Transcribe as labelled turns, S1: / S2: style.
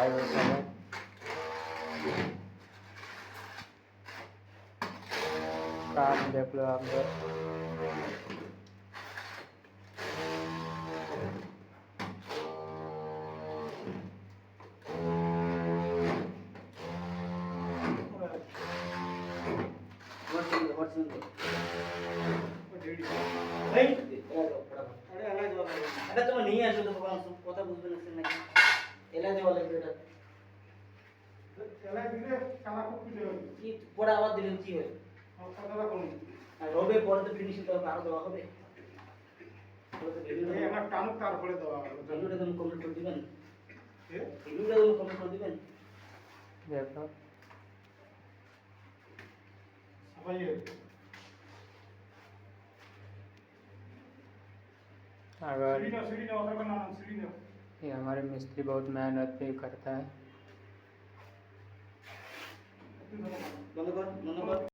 S1: भाई बैठा है। काम देख लो आप लोग।
S2: তোমার নিয়ে আসো তো কথা বুঝবে না নাকি এলা দেওয়া লাগবে এটা এলা দিলে কালা কপি দেবে কি পরে আবার দিলে কি হয় কথাটা কোন আর হবে পরে তো ফিনিশিং তো আরো দেওয়া হবে এই আমার টানো তারপরে দেওয়া হবে ভিডিওটা তুমি কমপ্লিট করে দিবেন ভিডিওটা তুমি কমপ্লিট করে দিবেন
S1: देखो
S2: সবাই
S1: अगर
S2: सीढ़ी ना ऑर्डर करना सीढ़ी ना
S1: ये हमारे मिस्त्री बहुत मेहनत भी करता है।
S2: बंद कर